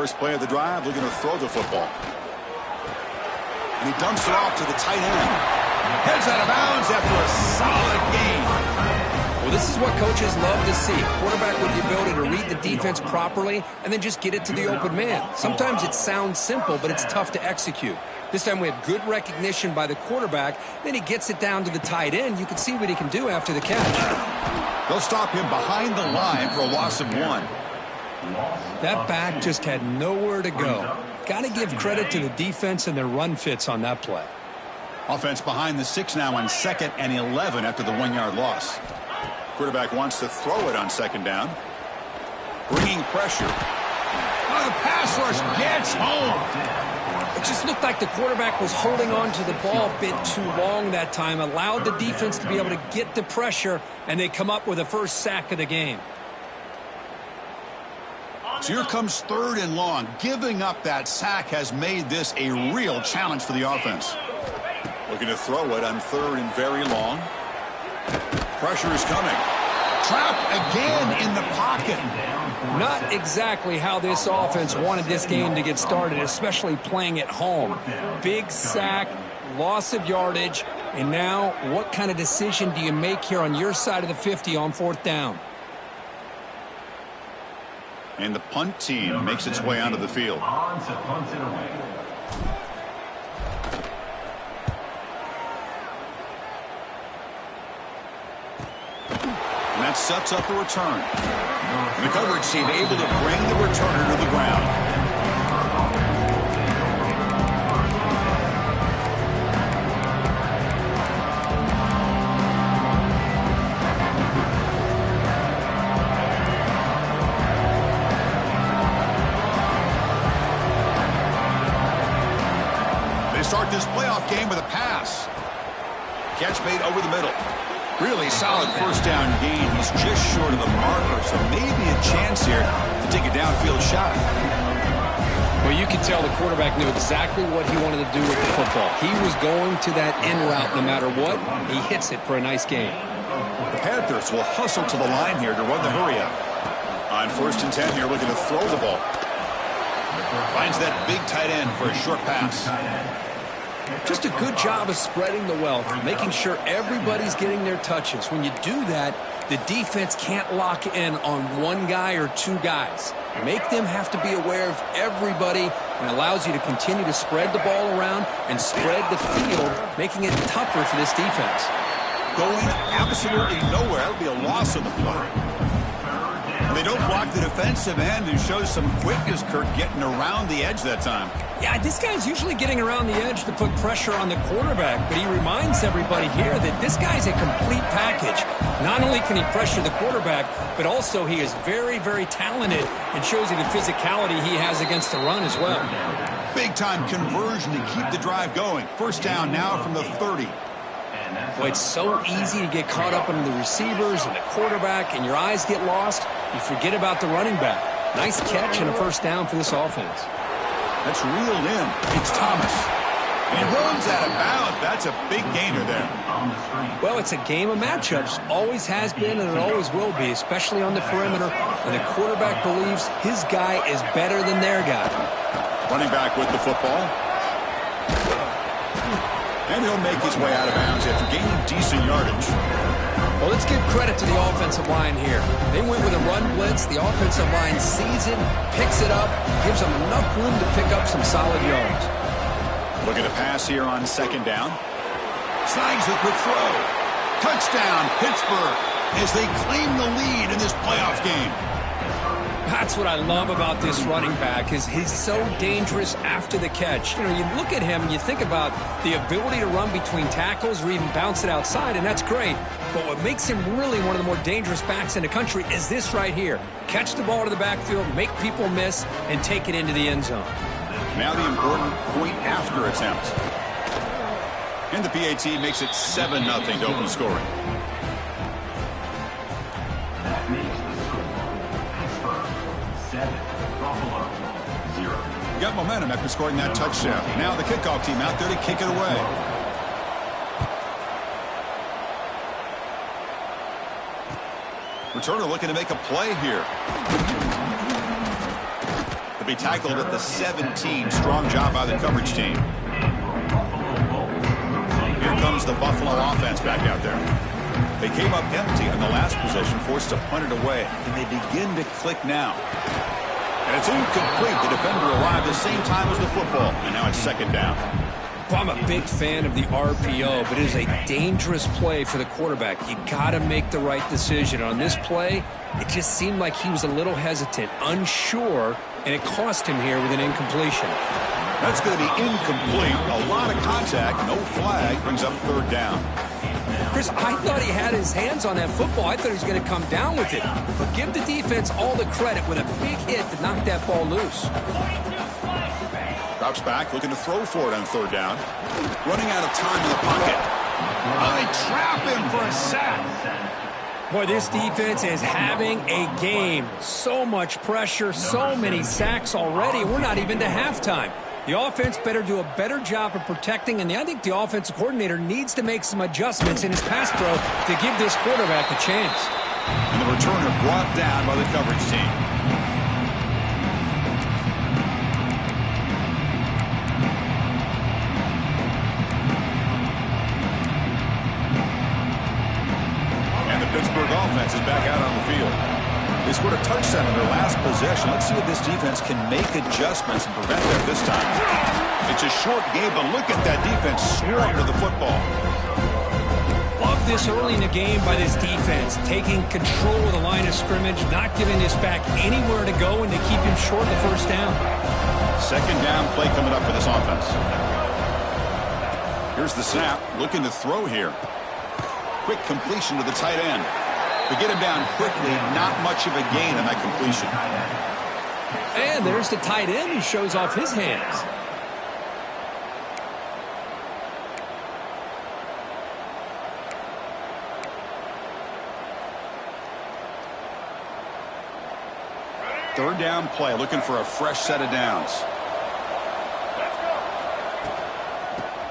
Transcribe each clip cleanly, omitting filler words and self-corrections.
First play of the drive, looking to throw the football. And he dumps it off to the tight end. Heads out of bounds after a solid gain. Well, this is what coaches love to see. Quarterback with the ability to read the defense properly and then just get it to the open man. Sometimes it sounds simple, but it's tough to execute. This time we have good recognition by the quarterback. Then he gets it down to the tight end. You can see what he can do after the catch. They'll stop him behind the line for a loss of 1. That back just had nowhere to go. Got to give credit to the defense and their run fits on that play. Offense behind the 6 now on 2nd and 11 after the 1-yard loss. Quarterback wants to throw it on 2nd down. Bringing pressure. Oh, the pass rush gets home. It just looked like the quarterback was holding on to the ball a bit too long that time, allowed the defense to be able to get the pressure, and they come up with the first sack of the game. So here comes 3rd and long. Giving up that sack has made this a real challenge for the offense. Looking to throw it on 3rd and very long. Pressure is coming. Trapped again in the pocket. Not exactly how this offense wanted this game to get started, especially playing at home. Big sack, loss of yardage, and now what kind of decision do you make here on your side of the 50 on 4th down? And the punt team makes its way onto the field. And that sets up a return. The coverage team able to bring the returner to the ground. They start this playoff game with a pass. Catch made over the middle. Really solid first down gain. He's just short of the marker, so maybe a chance here to take a downfield shot. Well, you can tell the quarterback knew exactly what he wanted to do with the football. He was going to that end route no matter what. He hits it for a nice gain. The Panthers will hustle to the line here to run the hurry up. On 1st and 10 here, looking to throw the ball. Finds that big tight end for a short pass. Just a good job of spreading the wealth, making sure everybody's getting their touches. When you do that, the defense can't lock in on one guy or 2 guys. Make them have to be aware of everybody, and allows you to continue to spread the ball around and spread the field, making it tougher for this defense. Going absolutely nowhere. That would be a loss on the play. They don't block the defensive end and shows some quickness, Kirk, getting around the edge that time. Yeah, this guy's usually getting around the edge to put pressure on the quarterback, but he reminds everybody here that this guy's a complete package. Not only can he pressure the quarterback, but also he is very, very talented and shows you the physicality he has against the run as well. Big-time conversion to keep the drive going. First down now from the 30. Well, it's so easy to get caught up in the receivers and the quarterback, and your eyes get lost. You forget about the running back. Nice catch and a first down for this offense. That's reeled in. It's Thomas. And he runs out of bounds. That's a big gainer there. Well, it's a game of matchups. Always has been, and it always will be, especially on the perimeter. And the quarterback believes his guy is better than their guy. Running back with the football. And he'll make his way out of bounds after gaining decent yardage. Well, let's give credit to the offensive line here. They went with a run blitz. The offensive line sees it, picks it up, gives them enough room to pick up some solid yards. Looking to pass here on 2nd down. Snags a quick throw. Touchdown, Pittsburgh, as they claim the lead in this playoff game. That's what I love about this running back, is he's so dangerous after the catch. You know, you look at him and you think about the ability to run between tackles or even bounce it outside, and that's great. But what makes him really one of the more dangerous backs in the country is this right here. Catch the ball to the backfield, make people miss, and take it into the end zone. Now the important point after attempt. And the PAT makes it 7-0 to open scoring. Got momentum after scoring that touchdown. Now the kickoff team out there to kick it away. Returner looking to make a play here. The be tackled at the 17. Strong job by the coverage team. Here comes the Buffalo offense back out there. They came up empty on the last possession, forced to punt it away. And they begin to click now. And it's incomplete. The defender arrived at the same time as the football. And now it's second down. Well, I'm a big fan of the RPO, but it is a dangerous play for the quarterback. You got to make the right decision. On this play, it just seemed like he was a little hesitant, unsure, and it cost him here with an incompletion. That's going to be incomplete. A lot of contact, no flag, brings up third down. Chris, I thought he had his hands on that football. I thought he was going to come down with it. But give the defense all the credit with a big hit to knock that ball loose. Drops back, looking to throw for it on third down. Running out of time in the pocket. They trap him for a sack. Boy, this defense is having a game. So much pressure, so many sacks already. We're not even to halftime. The offense better do a better job of protecting, and I think the offensive coordinator needs to make some adjustments in his pass throw to give this quarterback a chance. And the returner brought down by the coverage team. Pittsburgh offense is back out on the field. They scored a touchdown on their last possession. Let's see if this defense can make adjustments and prevent that this time. It's a short game, but look at that defense swarm to the football. Love this early in the game by this defense, taking control of the line of scrimmage, not giving this back anywhere to go, and to keep him short of the first down. Second down play coming up for this offense. Here's the snap, looking to throw here. Quick completion to the tight end. To get him down quickly, not much of a gain on that completion. And there's the tight end who shows off his hands. Third down play, looking for a fresh set of downs.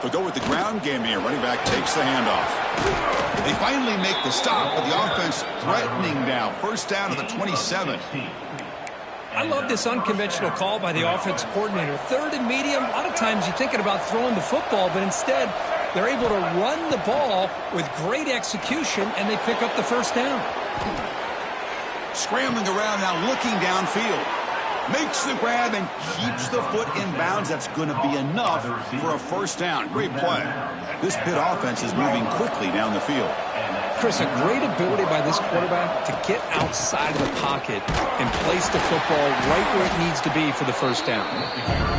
They'll go with the ground game here. Running back takes the handoff. They finally make the stop, but the offense threatening now. First down to the 27. I love this unconventional call by the offensive coordinator. Third and medium, a lot of times you're thinking about throwing the football, but instead they're able to run the ball with great execution, and they pick up the first down. Scrambling around now, looking downfield. Makes the grab and keeps the foot in bounds. That's going to be enough for a first down. Great play. This Pitt offense is moving quickly down the field. Chris, a great ability by this quarterback to get outside of the pocket and place the football right where it needs to be for the first down.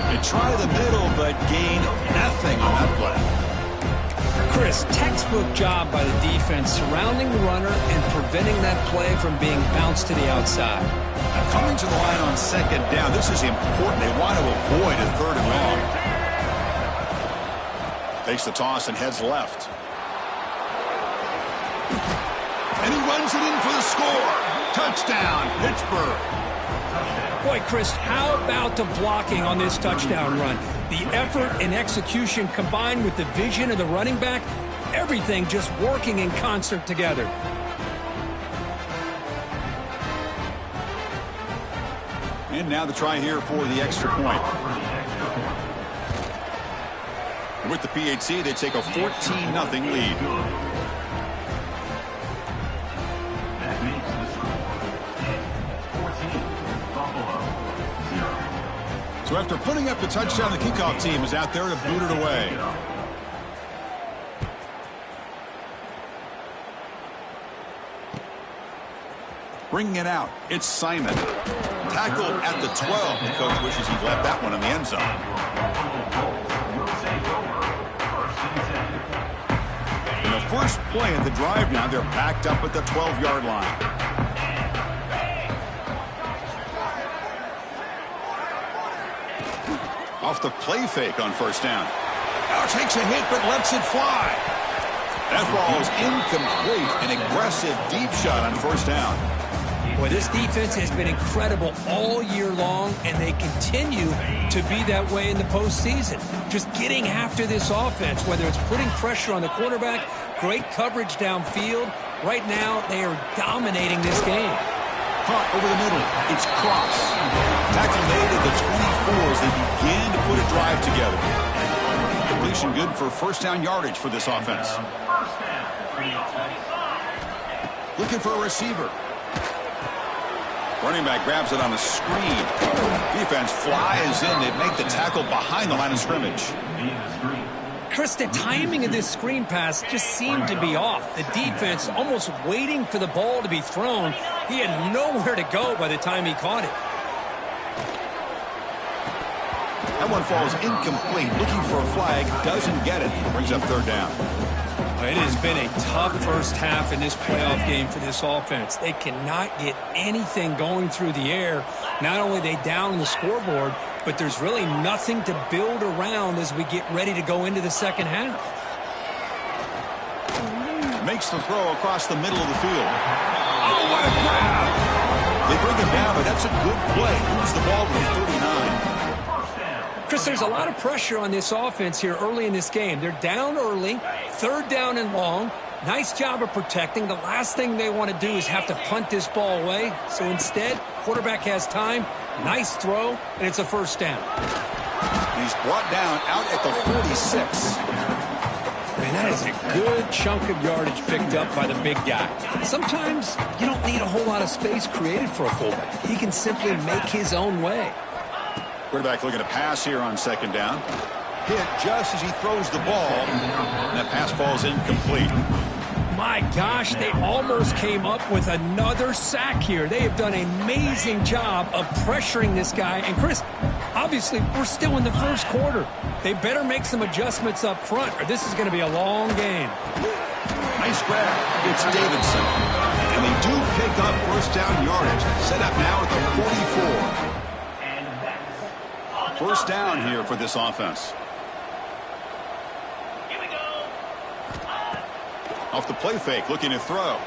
They try the middle, but gain nothing on that play. Chris, textbook job by the defense surrounding the runner and preventing that play from being bounced to the outside. Coming to the line on second down, this is important. They want to avoid a third and long. Takes the toss and heads left. And he runs it in for the score. Touchdown, Pittsburgh. Boy, Chris, how about the blocking on this touchdown run? The effort and execution combined with the vision of the running back, everything just working in concert together. And now the try here for the extra point. With the PHC, they take a 14-0 lead. So after putting up the touchdown, the kickoff team is out there to boot it away. Bringing it out, it's Simon. Tackled at the 12. The coach wishes he'd left that one in the end zone. In the first play of the drive now, they're backed up at the 12-yard line. Off the play fake on first down. Now takes a hit but lets it fly. That ball is incomplete. An aggressive deep shot on first down. Boy, this defense has been incredible all year long, and they continue to be that way in the postseason. Just getting after this offense, whether it's putting pressure on the quarterback, great coverage downfield. Right now, they are dominating this game. Caught over the middle. It's Cross. Tackle made at the 24 as they begin to put a drive together. Completion good for first down yardage for this offense. Looking for a receiver. Running back grabs it on a screen. Defense flies in. They make the tackle behind the line of scrimmage. Chris, the timing of this screen pass just seemed to be off. The defense almost waiting for the ball to be thrown. He had nowhere to go by the time he caught it. That one falls incomplete. Looking for a flag. Doesn't get it. Brings up third down. It has been a tough first half in this playoff game for this offense. They cannot get anything going through the air. Not only are they down on the scoreboard, but there's really nothing to build around as we get ready to go into the second half. Makes the throw across the middle of the field. Oh, what a grab! They bring him down, but that's a good play. Moves the ball to the 39. Chris, there's a lot of pressure on this offense here early in this game. They're down early, third down and long. Nice job of protecting. The last thing they want to do is have to punt this ball away. So instead, quarterback has time, nice throw, and it's a first down. He's brought down out at the 46. Man, that is a good chunk of yardage picked up by the big guy. Sometimes you don't need a whole lot of space created for a fullback. He can simply make his own way. Quarterback looking to pass here on second down. Hit just as he throws the ball. And that pass falls incomplete. My gosh, they almost came up with another sack here. They have done an amazing job of pressuring this guy. And Chris, obviously, we're still in the first quarter. They better make some adjustments up front, or this is going to be a long game. Nice grab. It's Davidson. And they do pick up first down yardage. Set up now at the 44. First down here for this offense. Here we go. Off the play fake, looking to throw.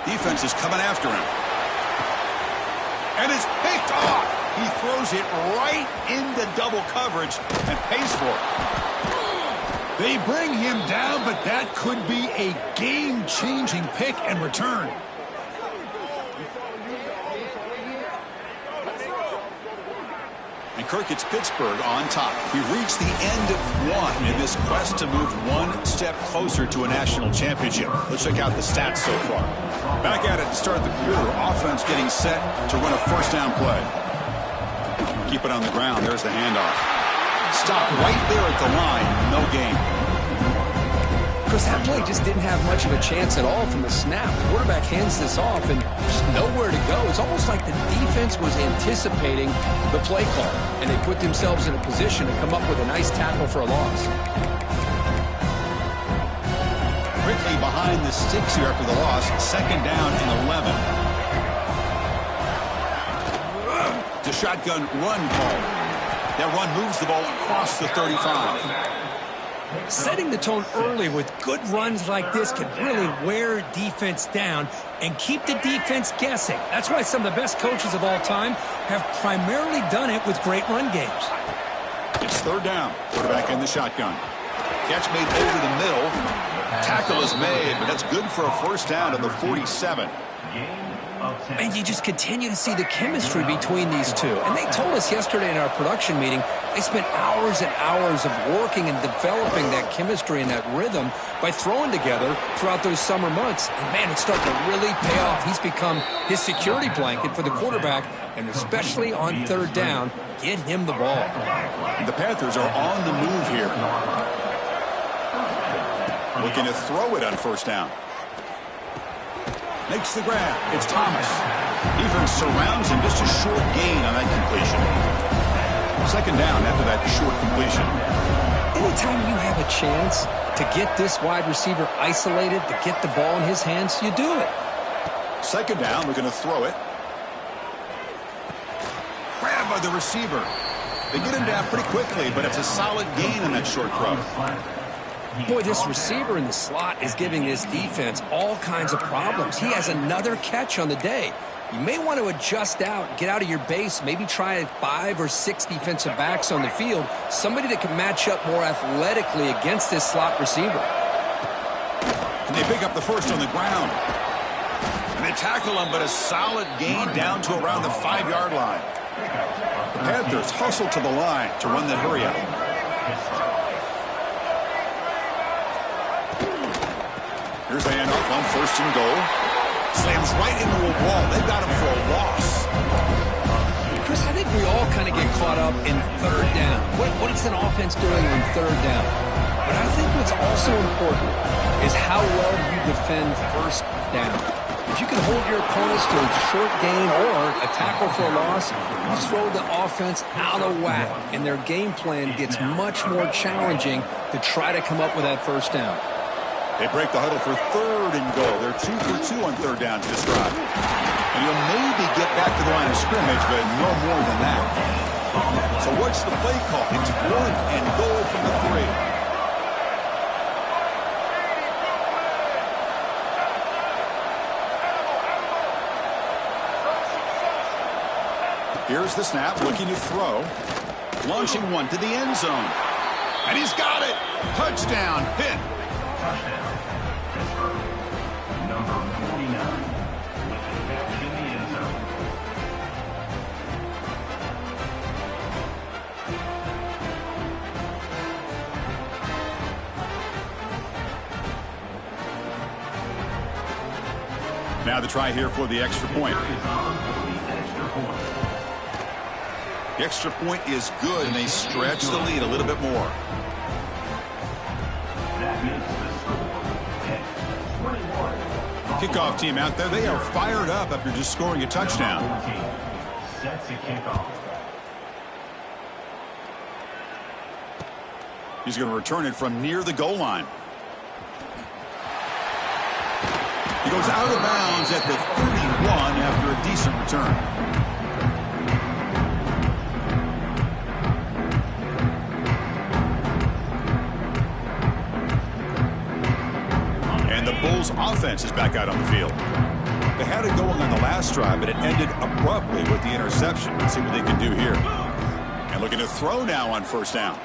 Defense is coming after him. And it's picked off. He throws it right into double coverage and pays for it. They bring him down, but that could be a game-changing pick and return. And Kirk, it's Pittsburgh on top. We've reached the end of one in this quest to move one step closer to a national championship. Let's check out the stats so far. Back at it to start the quarter. Offense getting set to run a first down play. Keep it on the ground. There's the handoff. Stop right there at the line. No gain. Chris, that play just didn't have much of a chance at all from the snap. The quarterback hands this off and there's nowhere to go. It's almost like the defense was anticipating the play call, and they put themselves in a position to come up with a nice tackle for a loss. Quickly behind the sticks here after the loss. Second down and 11. The shotgun run call. That run moves the ball across the 35. Setting the tone early with good runs like this can really wear defense down and keep the defense guessing. That's why some of the best coaches of all time have primarily done it with great run games. It's third down. Quarterback in the shotgun. Catch made over the middle. Tackle is made, but that's good for a first down at the 47. And you just continue to see the chemistry between these two. And they told us yesterday in our production meeting, they spent hours and hours of working and developing that chemistry and that rhythm by throwing together throughout those summer months. And, man, it's starting to really pay off. He's become his security blanket for the quarterback, and especially on third down, get him the ball. The Panthers are on the move here. Looking to throw it on first down. Makes the grab. It's Thomas. Defense surrounds him. Just a short gain on that completion. Second down after that short completion. Anytime you have a chance to get this wide receiver isolated, to get the ball in his hands, you do it. Second down, we're going to throw it. Grab by the receiver. They get him down pretty quickly, but it's a solid gain on that short throw. Boy, this receiver in the slot is giving this defense all kinds of problems. He has another catch on the day. You may want to adjust out, get out of your base, maybe try 5 or 6 defensive backs on the field, somebody that can match up more athletically against this slot receiver. And they pick up the first on the ground. And they tackle him, but a solid gain down to around the 5-yard line. The Panthers hustle to the line to run the hurry out. Here's a handoff on 1st and goal. Slams right into a wall. They've got him for a loss. Chris, I think we all kind of get caught up in 3rd down. What is an offense doing on 3rd down? But I think what's also important is how well you defend 1st down. If you can hold your opponents to a short gain or a tackle for a loss, you throw the offense out of whack, and their game plan gets much more challenging to try to come up with that 1st down. They break the huddle for 3rd and goal. They're 2 for 2 on 3rd down to this drive. And you'll maybe get back to the line of scrimmage, but no more than that. So what's the play call? It's 4th and goal from the 3. Here's the snap, looking to throw. Launching one to the end zone. And he's got it. Touchdown, Pitt. Number 49, looking back in the end zone. Now the try here for the extra point. The extra point is good, and they stretch the lead a little bit more. That makes the score 21. Kickoff team out there, they are fired up after just scoring a touchdown. Sets a kickoff. He's going to return it from near the goal line. He goes out of bounds at the 31 after a decent return. Bulls offense is back out on the field. They had it going on the last drive, but it ended abruptly with the interception. Let's see what they can do here. And looking to throw now on 1st down.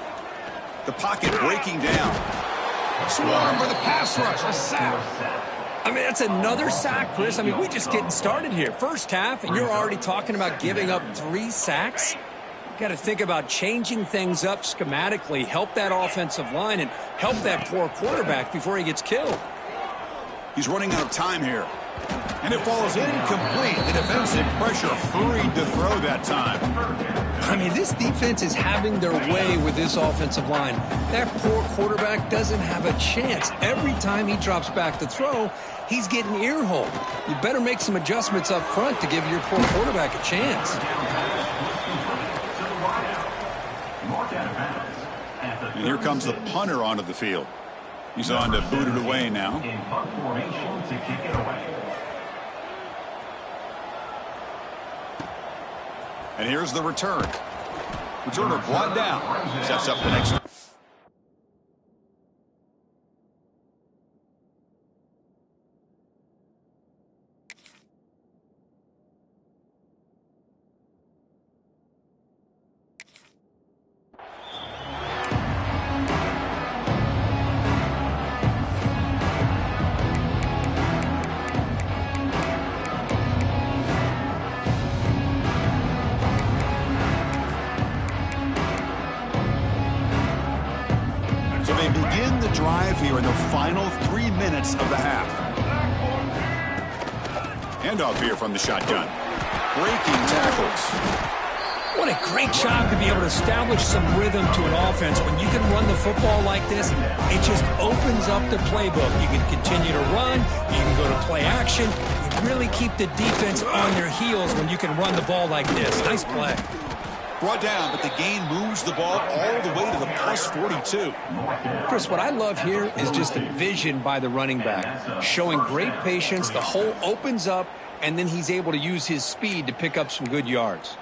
The pocket breaking down. Swarm for the pass rush. A sack. I mean, that's another sack, Chris. I mean, we're just getting started here. 1st half, and you're already talking about giving up 3 sacks. Got to think about changing things up schematically, help that offensive line, and help that poor quarterback before he gets killed. He's running out of time here. And it falls incomplete. The defensive pressure hurried to throw that time. I mean, this defense is having their way with this offensive line. That poor quarterback doesn't have a chance. Every time he drops back to throw, he's getting ear-holed. You better make some adjustments up front to give your poor quarterback a chance. And here comes the punter onto the field. He's on to boot it away now. In punt formation to kick it away. And here's the return. Returner brought down. Sets up the next. Drive here in the final 3 minutes of the half. Handoff here from the shotgun. Breaking tackles. What a great job to be able to establish some rhythm to an offense. When you can run the football like this, it just opens up the playbook. You can continue to run. You can go to play action. You really keep the defense on their heels when you can run the ball like this. Nice play. Brought down, but the gain moves the ball all the way to the plus 42. Chris, what I love here is just the vision by the running back. Showing great patience, the hole opens up, and then he's able to use his speed to pick up some good yards.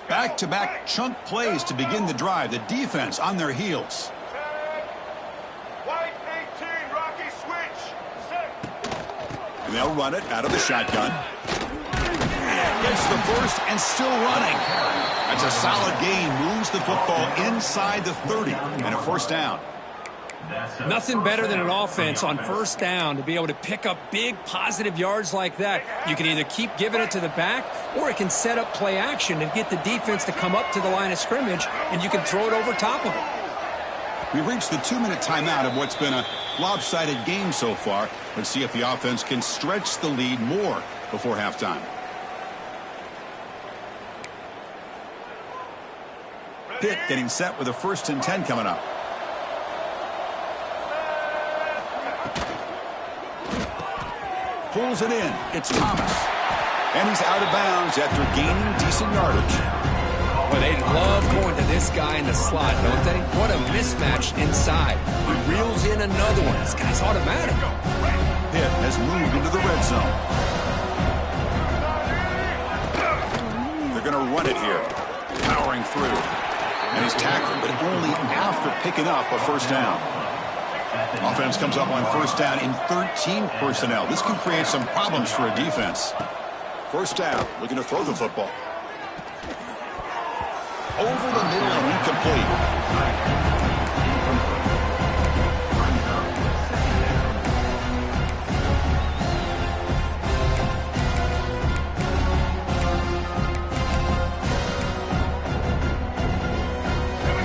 Back-to-back chunk plays to begin the drive. The defense on their heels. White 18, Rocky switch. And they'll run it out of the shotgun. Gets the first and still running. That's a solid gain. Moves the football inside the 30 and a 1st down. Nothing better than an offense on first down to be able to pick up big positive yards like that. You can either keep giving it to the back, or it can set up play action and get the defense to come up to the line of scrimmage, and you can throw it over top of them. We've reached the 2-minute timeout of what's been a lopsided game so far. Let's see if the offense can stretch the lead more before halftime. Pitt getting set with a 1st and 10 coming up. Pulls it in. It's Thomas. And he's out of bounds after gaining decent yardage. Well, they love going to this guy in the slot, don't they? What a mismatch inside. He reels in another one. This guy's automatic. Pitt has moved into the red zone. They're going to run it here. Powering through. And he's tackled, but only after picking up a 1st down. Offense comes up on 1st down in 13 personnel. This can create some problems for a defense. 1st down, looking to throw the football. Over the middle and incomplete.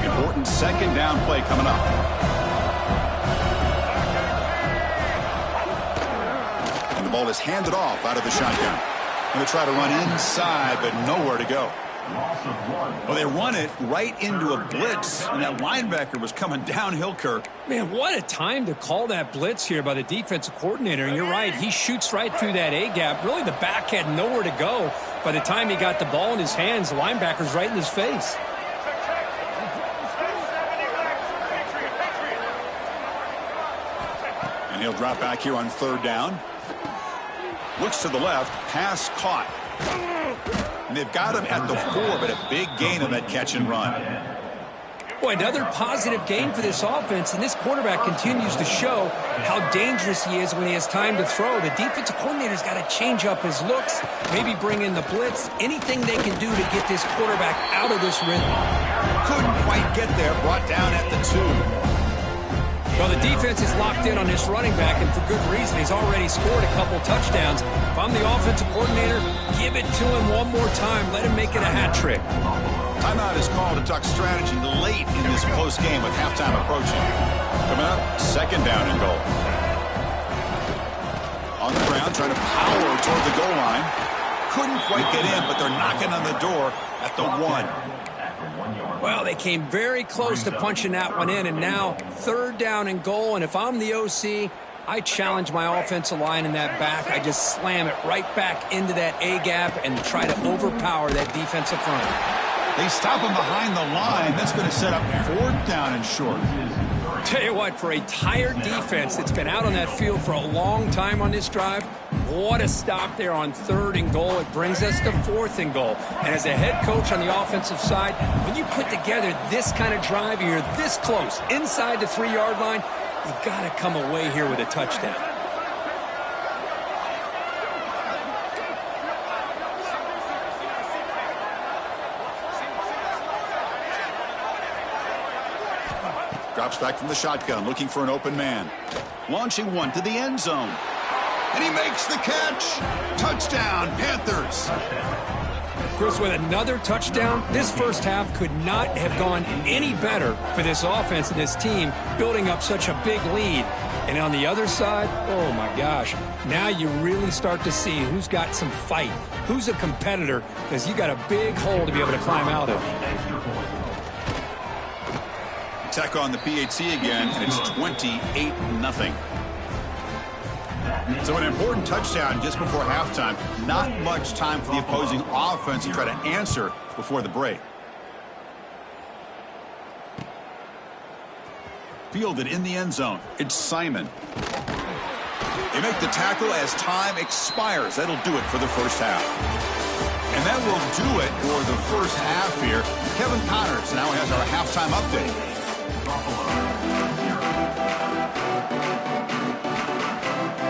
Important 2nd down play coming up. And the ball is handed off out of the shotgun. Going to try to run inside, but nowhere to go. Well, they run it right into a blitz, and that linebacker was coming downhill, Kirk. Man, what a time to call that blitz here by the defensive coordinator. And you're right, he shoots right through that A-gap. Really, the back had nowhere to go. By the time he got the ball in his hands, the linebacker's right in his face. And he'll drop back here on 3rd down. Looks to the left, pass caught. And they've got him at the 4, but a big gain on that catch and run. Boy, another positive game for this offense, and this quarterback continues to show how dangerous he is when he has time to throw. The defensive coordinator's got to change up his looks, maybe bring in the blitz, anything they can do to get this quarterback out of this rhythm. Couldn't quite get there, brought down at the 2. Well, the defense is locked in on this running back, and for good reason. He's already scored a couple touchdowns. If I'm the offensive coordinator, give it to him one more time. Let him make it a hat trick. Timeout is called to talk strategy late in this close game with halftime approaching. Coming up, 2nd down and goal. On the ground, trying to power toward the goal line. Couldn't quite get in, but they're knocking on the door at the 1. Well, they came very close to punching that one in, and now 3rd down and goal. And if I'm the OC, I challenge my offensive line in that back. I just slam it right back into that A-gap and try to overpower that defensive front. They stop him behind the line. That's going to set up 4th down and short. Tell you what, for a tired defense that's been out on that field for a long time on this drive, what a stop there on 3rd and goal. It brings us to 4th and goal. And as a head coach on the offensive side, when you put together this kind of drive, you're this close, inside the 3-yard line, you got to come away here with a touchdown. Drops back from the shotgun, looking for an open man. Launching one to the end zone. And he makes the catch. Touchdown, Panthers. Chris, with another touchdown, this first half could not have gone any better for this offense and this team, building up such a big lead. And on the other side, oh my gosh, now you really start to see who's got some fight, who's a competitor, because you got a big hole to be able to climb out of. Tech on the PAT again, and it's 28-0. So an important touchdown just before halftime. Not much time for the opposing offense to try to answer before the break. Fielded in the end zone. It's Simon. They make the tackle as time expires. That'll do it for the first half. And that will do it for the first half here. Kevin Connors now has our halftime update.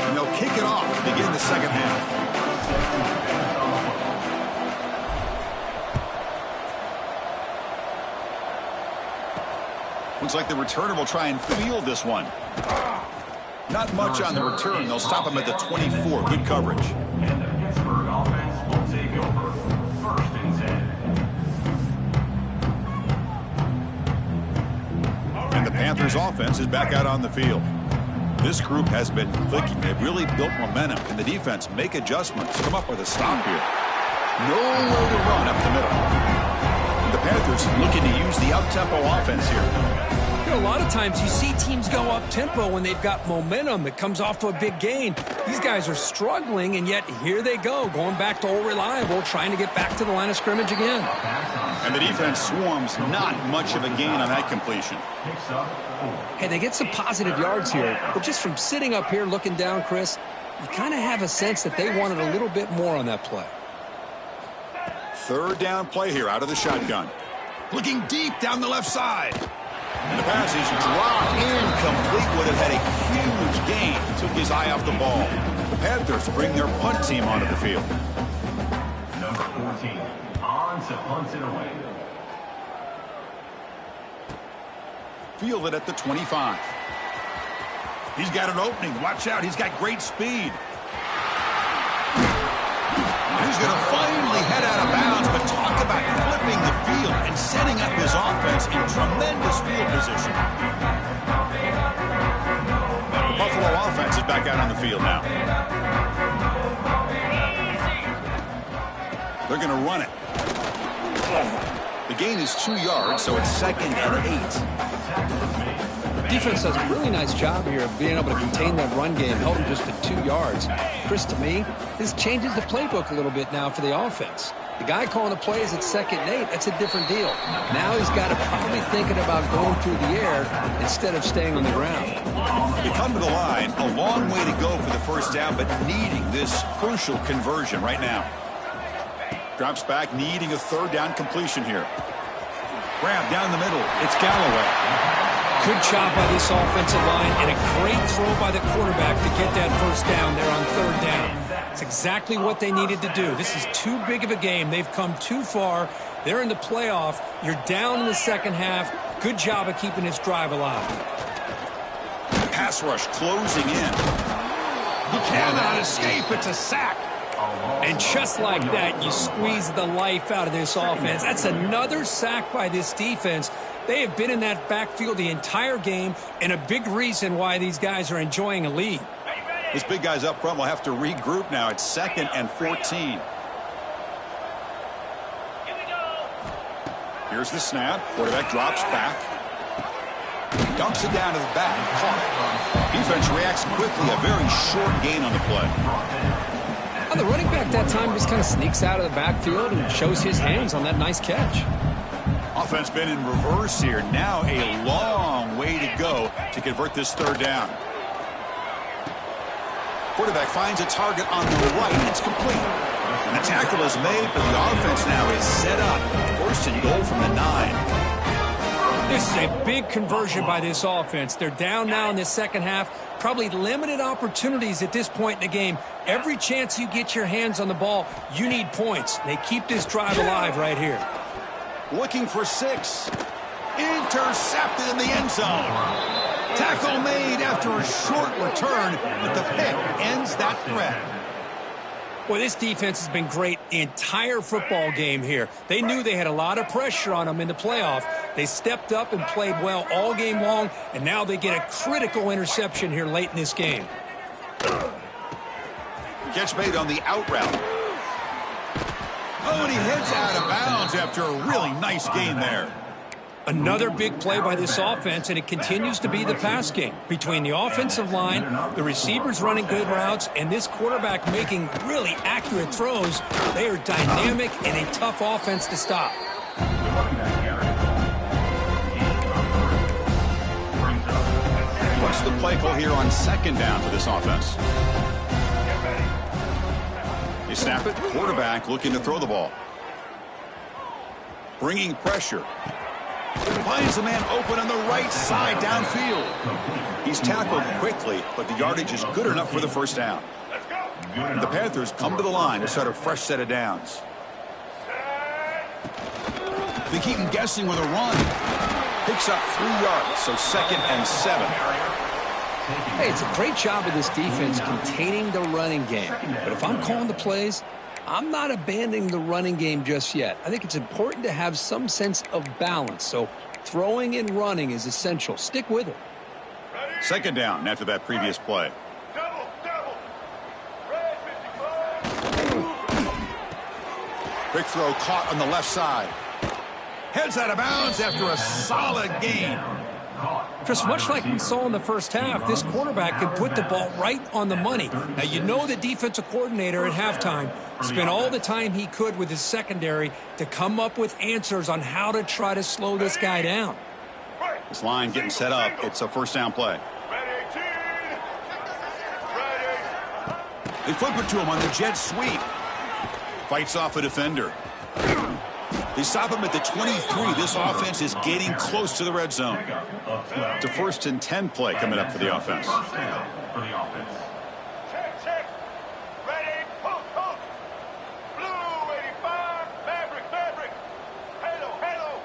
And they'll kick it off to begin the second half. Looks like the returner will try and field this one. Not much on the return. They'll stop him at the 24. Good coverage. And the Pittsburgh offense will take over. 1st and 10. And the Panthers offense is back out on the field. This group has been clicking. They've really built momentum. Can the defense make adjustments? Come up with a stop here. Nowhere to run up the middle. The Panthers looking to use the up-tempo offense here. You know, a lot of times you see teams go up-tempo when they've got momentum. It comes off to a big gain. These guys are struggling, and yet here they go, going back to old reliable, trying to get back to the line of scrimmage again. And the defense swarms. Not much of a gain on that completion. Hey, they get some positive yards here, but just from sitting up here looking down, Chris, you kind of have a sense that they wanted a little bit more on that play. 3rd down play here out of the shotgun. Looking deep down the left side. And the pass is dropped incomplete. Would have had a huge gain. Took his eye off the ball. The Panthers bring their punt team onto the field. Number 14 on to punt it away. Fielded at the 25. He's got an opening. Watch out. He's got great speed. He's going to finally head out of bounds, but talk about flipping the field and setting up his offense in tremendous field position. The Buffalo offense is back out on the field now. They're going to run it. The gain is 2 yards, so it's 2nd and 8. Defense does a really nice job here of being able to contain that run game, held him just to 2 yards. Chris, to me, this changes the playbook a little bit now for the offense. The guy calling the plays at 2nd and 8, that's a different deal. Now he's got to probably thinking about going through the air instead of staying on the ground. They come to the line, a long way to go for the 1st down, but needing this crucial conversion right now. Drops back, needing a 3rd down completion here. Grab down the middle. It's Galloway. Good job by this offensive line and a great throw by the quarterback to get that 1st down there on 3rd down. It's exactly what they needed to do. This is too big of a game. They've come too far. They're in the playoff. You're down in the 2nd half. Good job of keeping this drive alive. Pass rush closing in. He cannot escape. It's a sack. And just like that, you squeeze the life out of this offense. That's another sack by this defense. They have been in that backfield the entire game, and a big reason why these guys are enjoying a lead. This big guys up front will have to regroup now. It's 2nd and 14. Here's the snap. Quarterback drops back. Dumps it down to the back. Caught. Defense reacts quickly. A very short gain on the play. Well, the running back that time just kind of sneaks out of the backfield and shows his hands on that nice catch. Offense been in reverse here. Now a long way to go to convert this 3rd down. Quarterback finds a target on the right. It's complete. And the tackle is made, but the offense now is set up. 1st and goal from the 9. This is a big conversion by this offense. They're down now in the 2nd half. Probably limited opportunities at this point in the game. Every chance you get your hands on the ball, you need points. They keep this drive alive right here. Looking for 6. Intercepted in the end zone. Tackle made after a short return, but the pick ends that threat. Well, this defense has been great the entire football game here. They knew they had a lot of pressure on them in the playoff. They stepped up and played well all game long, and now they get a critical interception here late in this game. Catch made on the out route. Oh, and he heads out of bounds after a really nice gain there. Another big play by this offense, and it continues to be the pass game. Between the offensive line, the receivers running good routes, and this quarterback making really accurate throws, they are dynamic and a tough offense to stop. What's the play call here on 2nd down for this offense? They snap it. Quarterback looking to throw the ball. Bringing pressure. Finds the man open on the right side downfield. He's tackled quickly, but the yardage is good enough for the 1st down. And the Panthers come to the line to start a fresh set of downs. They keep him guessing with a run. Picks up 3 yards, so 2nd and 7. Hey, it's a great job of this defense containing the running game. But if I'm calling the plays, I'm not abandoning the running game just yet. I think it's important to have some sense of balance. So throwing and running is essential. Stick with it. 2nd down after that previous play. Double, double. Red 55. Quick throw caught on the left side. Heads out of bounds after a solid gain. Just much like we saw in the first half, this quarterback could put the ball right on the money. Now, you know the defensive coordinator at halftime spent all the time he could with his secondary to come up with answers on how to try to slow this guy down. This line getting set up. It's a 1st down play. Red 18. Red 8. They flip it to him on the jet sweep. Fights off a defender. They stop him at the 23. This offense is getting close to the red zone. It's a 1st and 10 play coming up for the offense. Check, check. Red 8. Post, post. Blue 85. Maverick. Halo, halo.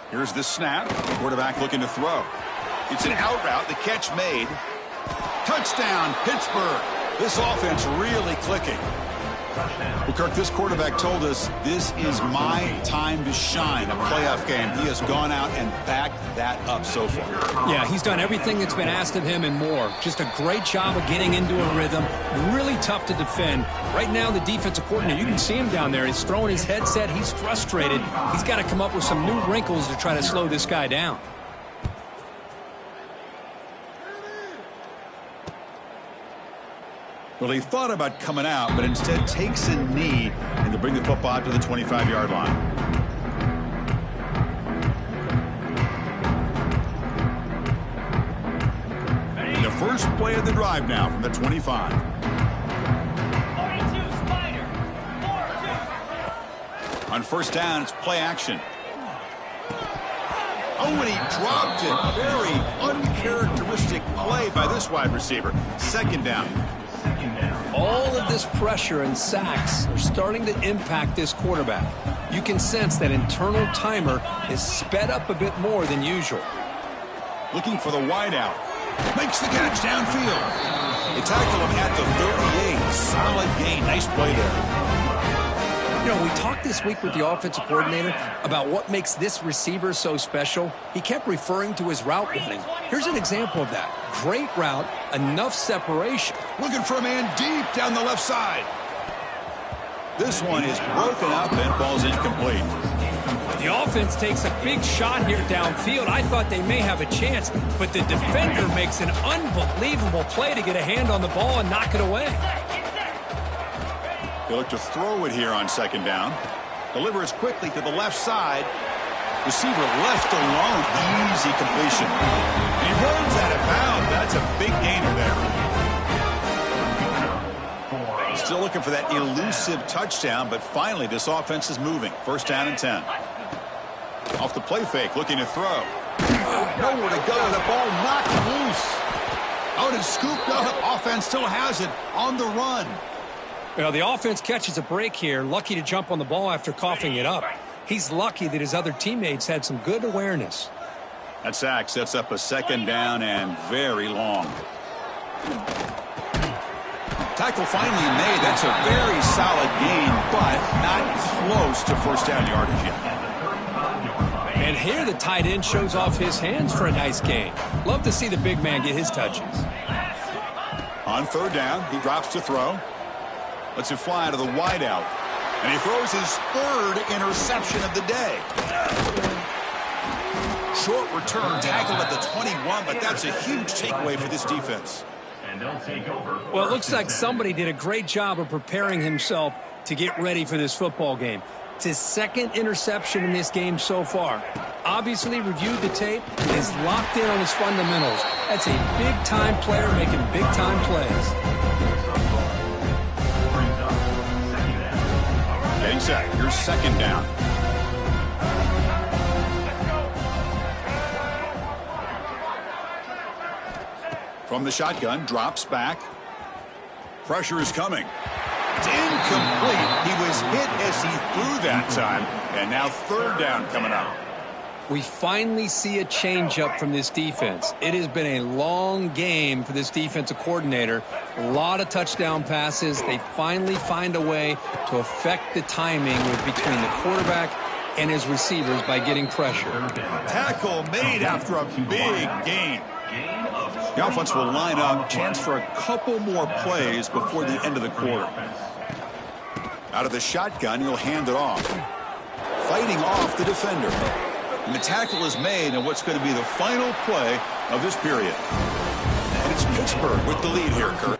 Here's the snap. Quarterback looking to throw. It's an out route. The catch made. Touchdown, Pittsburgh. This offense really clicking. Well, Kirk, this quarterback told us this is my time to shine, a playoff game. He has gone out and backed that up so far. Yeah, he's done everything that's been asked of him and more. Just a great job of getting into a rhythm. Really tough to defend. Right now, the defensive coordinator, you can see him down there. He's throwing his headset. He's frustrated. He's got to come up with some new wrinkles to try to slow this guy down. Well, he thought about coming out, but instead takes a knee and to bring the football out to the 25-yard line. And the first play of the drive now from the 25. 42 Spider. 4-2. On 1st down, it's play action. Oh, and he dropped it. Very uncharacteristic play by this wide receiver. 2nd down. All of this pressure and sacks are starting to impact this quarterback. You can sense that internal timer is sped up a bit more than usual. Looking for the wideout. Makes the catch downfield. They tackle him at the 38. Solid gain. Nice play there. You know, we talked this week with the offensive coordinator about what makes this receiver so special. He kept referring to his route running. Here's an example of that. Great route, enough separation. Looking for a man deep down the left side. This one is broken up and falls incomplete. The offense takes a big shot here downfield. I thought they may have a chance, but the defender makes an unbelievable play to get a hand on the ball and knock it away. They look to throw it here on 2nd down. Delivers quickly to the left side. Receiver left alone. Easy completion. And he runs out of bounds. That's a big gainer there. Still looking for that elusive touchdown, but finally this offense is moving. 1st down and 10. Off the play fake, looking to throw. Nowhere to go. The ball knocked loose. Out and scooped up. Offense still has it on the run. Well, the offense catches a break here, lucky to jump on the ball after coughing it up. He's lucky that his other teammates had some good awareness. That sack sets up a 2nd down and very long. Tackle finally made. That's a very solid gain, but not close to 1st down yardage yet. And here the tight end shows off his hands for a nice gain. Love to see the big man get his touches. On 3rd down, he drops to throw. Lets it fly to the wideout. And he throws his 3rd interception of the day. Short return, tackled at the 21, but that's a huge takeaway for this defense. And they'll take over. Well, it looks like somebody did a great job of preparing himself to get ready for this football game. It's his 2nd interception in this game so far. Obviously reviewed the tape and is locked in on his fundamentals. That's a big-time player making big-time plays. Getting set. Here's 2nd down. From the shotgun, drops back. Pressure is coming. It's incomplete. He was hit as he threw that time. And now third down coming up. We finally see a changeup from this defense. It has been a long game for this defensive coordinator. A lot of touchdown passes. They finally find a way to affect the timing between the quarterback and his receivers by getting pressure. Tackle made after a big gain. The offense will line up. Chance for a couple more plays before the end of the quarter. Out of the shotgun, he'll hand it off. Fighting off the defender. And the tackle is made in what's going to be the final play of this period. And it's Pittsburgh with the lead here, Kurt.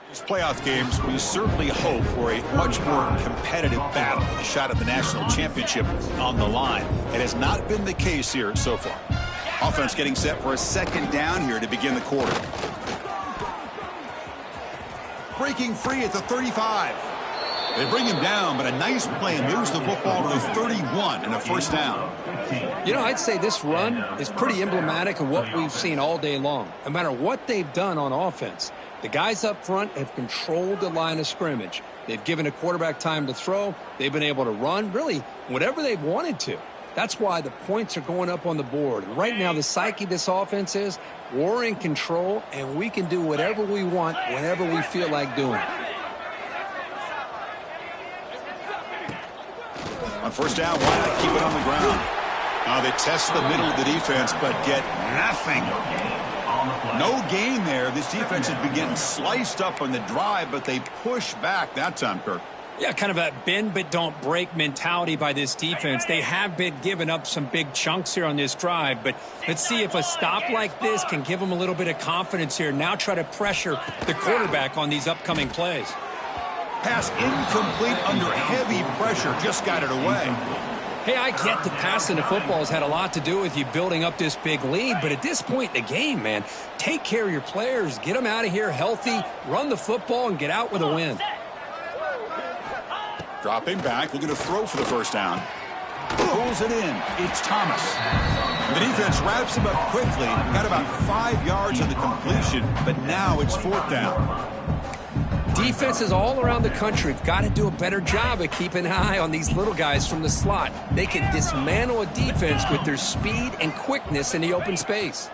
These playoff games, we certainly hope for a much more competitive battle, a shot at the national championship on the line. It has not been the case here so far. Offense getting set for a second down here to begin the quarter. Breaking free at the 35. They bring him down, but a nice play moves the football to the 31 and a first down. You know, I'd say this run is pretty emblematic of what we've seen all day long. No matter what they've done on offense, the guys up front have controlled the line of scrimmage. They've given a quarterback time to throw. They've been able to run, really, whatever they've wanted to. That's why the points are going up on the board. And right now, the psyche of this offense is we're in control, and we can do whatever we want whenever we feel like doing it. On first down, why not keep it on the ground? They test the middle of the defense, but get nothing. No gain there. This defense has been getting sliced up on the drive, but they push back that time, Kirk. Yeah, kind of a bend but don't break mentality by this defense. They have been giving up some big chunks here on this drive, but let's see if a stop like this can give them a little bit of confidence here. Now try to pressure the quarterback on these upcoming plays. Pass incomplete under heavy pressure. Just got it away. Hey, I get that passing the football has had a lot to do with you building up this big lead, but at this point in the game, man, take care of your players, get them out of here healthy, run the football, and get out with a win. Dropping back, looking to throw for the first down. Pulls it in. It's Thomas. The defense wraps him up quickly. Got about 5 yards on the completion, but now it's fourth down. Defenses all around the country have got to do a better job of keeping an eye on these little guys from the slot. They can dismantle a defense with their speed and quickness in the open space.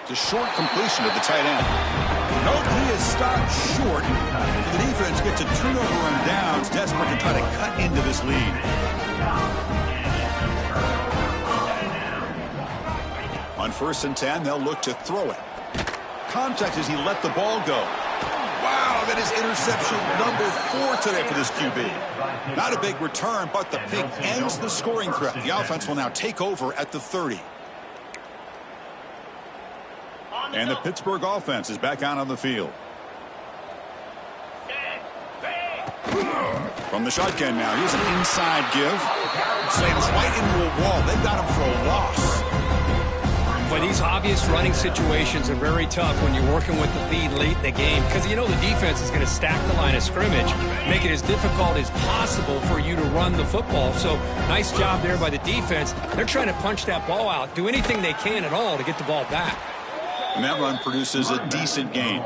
It's a short completion to the tight end. Nope, he is stopped short. The defense gets a turnover on downs, desperate to try to cut into this lead. On 1st and 10, they'll look to throw it. Contact as he let the ball go. Wow, that is interception number 4 today for this QB. Not a big return, but the pick ends the scoring threat. The offense will now take over at the 30. And the Pittsburgh offense is back out on the field. From the shotgun now, here's an inside give. Slams right into a wall. They got him for a loss. But these obvious running situations are very tough when you're working with the lead late in the game because you know the defense is going to stack the line of scrimmage, make it as difficult as possible for you to run the football. So nice job there by the defense. They're trying to punch that ball out, do anything they can at all to get the ball back. And that run produces a decent gain.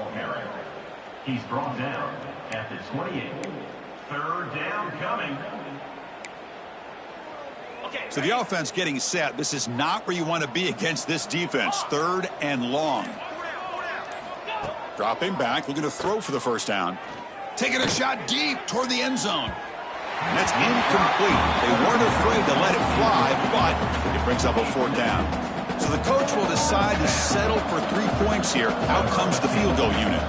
He's brought down at the 28. Third down coming. So the offense getting set. This is not where you want to be against this defense. 3rd and long. Dropping back, looking to throw for the first down. Taking a shot deep toward the end zone. And that's incomplete. They weren't afraid to let it fly, but it brings up a 4th down. So the coach will decide to settle for 3 points here. Out comes the field goal unit.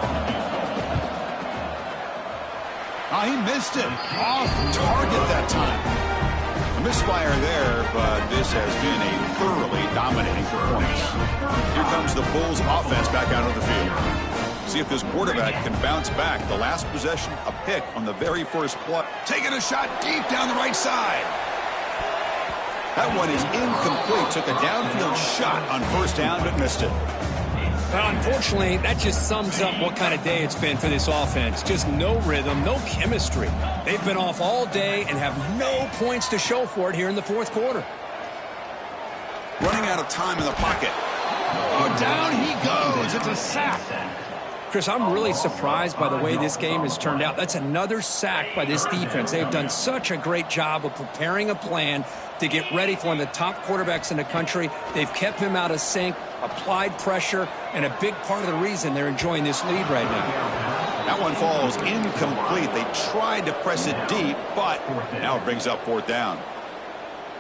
He missed it. Off target that time. A misfire there, but this has been a thoroughly dominating performance. Here comes the Bulls offense back out of the field. See if this quarterback can bounce back. The last possession, a pick on the very first play. Taking a shot deep down the right side. That one is incomplete. Took a downfield shot on first down, but missed it. Well, unfortunately, that just sums up what kind of day it's been for this offense. Just no rhythm, no chemistry. They've been off all day and have no points to show for it here in the fourth quarter. Running out of time in the pocket. Oh, down he goes. It's a sack. Chris, I'm really surprised by the way this game has turned out. That's another sack by this defense. They've done such a great job of preparing a plan to get ready for one of the top quarterbacks in the country. They've kept him out of sync, applied pressure, and a big part of the reason they're enjoying this lead right now. That one falls incomplete. They tried to press it deep, but now it brings up fourth down.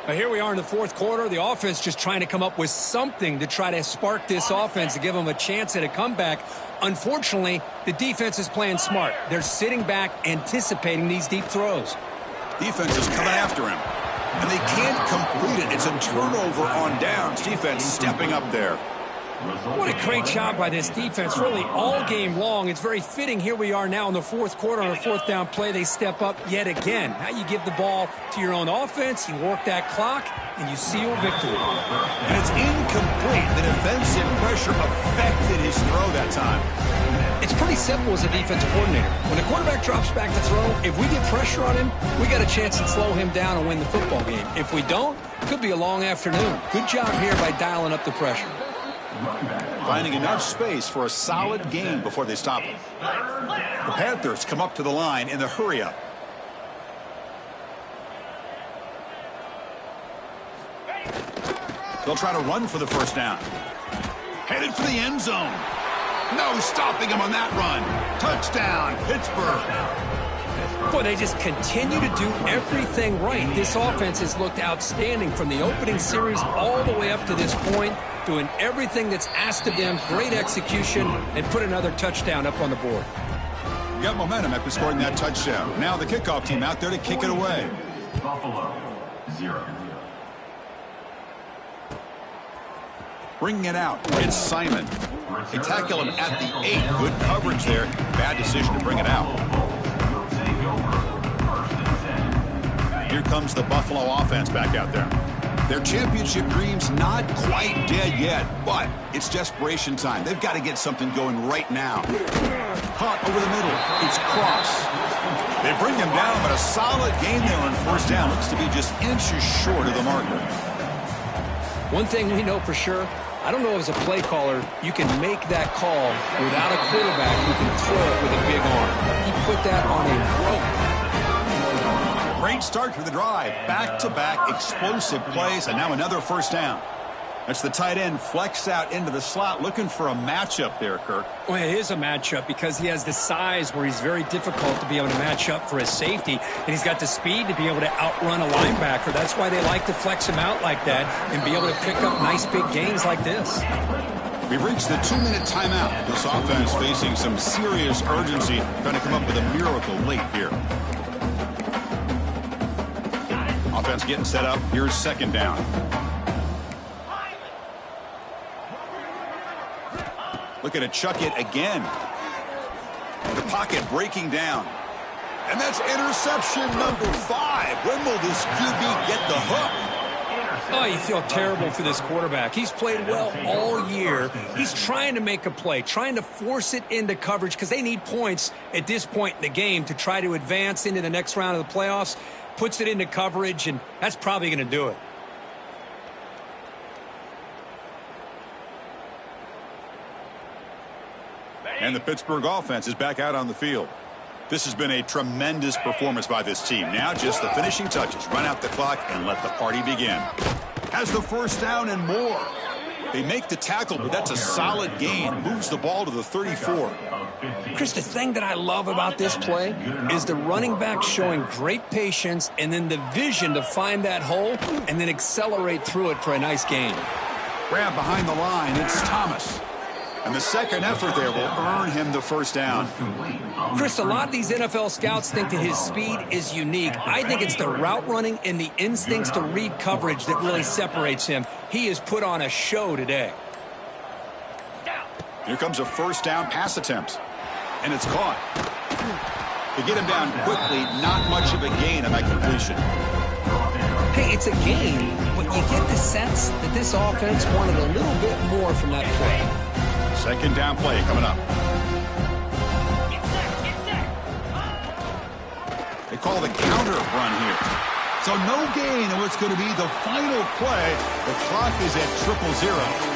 Now here we are in the fourth quarter. The offense just trying to come up with something to try to spark this offense to give them a chance at a comeback. Unfortunately, the defense is playing smart. They're sitting back, anticipating these deep throws. Defense is coming after him, and they can't complete it. It's a turnover on downs. Defense stepping up there. What a great job by this defense, really all game long. It's very fitting. Here we are now in the fourth quarter on a fourth down play. They step up yet again. Now you give the ball to your own offense, you work that clock, and you seal victory. And it's incomplete. The defensive pressure affected his throw that time. It's pretty simple as a defensive coordinator. When the quarterback drops back to throw, if we get pressure on him, we got a chance to slow him down and win the football game. If we don't, it could be a long afternoon. Good job here by dialing up the pressure. Finding enough space for a solid gain before they stop him. The Panthers come up to the line in the hurry-up. They'll try to run for the first down. Headed for the end zone. No stopping him on that run. Touchdown, Pittsburgh. Boy, they just continue to do everything right. This offense has looked outstanding from the opening series all the way up to this point, doing everything that's asked of them, great execution, and put another touchdown up on the board. Got momentum after scoring that touchdown. Now the kickoff team out there to kick it away. Buffalo, 0. Bringing it out, it's Simon. They tackle him at the 8. Good coverage there. Bad decision to bring it out. Here comes the Buffalo offense back out there. Their championship dreams not quite dead yet, but it's desperation time. They've got to get something going right now. Caught over the middle. It's Cross. They bring him down, but a solid gain there on first down. Looks to be just inches short of the marker. One thing we know for sure, I don't know as a play caller, you can make that call without a quarterback who can throw it with a big arm. He put that on a rope. Great start to the drive. Back-to-back explosive plays, and now another first down. That's the tight end flexed out into the slot, looking for a matchup there, Kirk. Well, it is a matchup because he has the size where he's very difficult to be able to match up for his safety, and he's got the speed to be able to outrun a linebacker. That's why they like to flex him out like that and be able to pick up nice big gains like this. We've reached the 2-minute timeout. This offense facing some serious urgency, trying to come up with a miracle late here. Offense getting set up. Here's second down. Looking to chuck it again. The pocket breaking down. And that's interception number 5. When will this QB get the hook? Oh, you feel terrible for this quarterback. He's played well all year. He's trying to make a play, trying to force it into coverage because they need points at this point in the game to try to advance into the next round of the playoffs. Puts it into coverage, and that's probably going to do it. And the Pittsburgh offense is back out on the field. This has been a tremendous performance by this team. Now just the finishing touches. Run out the clock and let the party begin. Has the first down and more. They make the tackle, but that's a solid gain. Moves the ball to the 34. Chris, the thing that I love about this play is the running back showing great patience and then the vision to find that hole and then accelerate through it for a nice gain. Grab behind the line. It's Thomas. And the second effort there will earn him the first down. Chris, a lot of these NFL scouts think that his speed is unique. I think it's the route running and the instincts to read coverage that really separates him. He has put on a show today. Here comes a first down pass attempt. And it's caught. To get him down quickly, not much of a gain on that completion. Hey, it's a gain, but you get the sense that this offense wanted a little bit more from that play. Second down play coming up. They call the counter run here. So no gain in what's going to be the final play. The clock is at 0-0.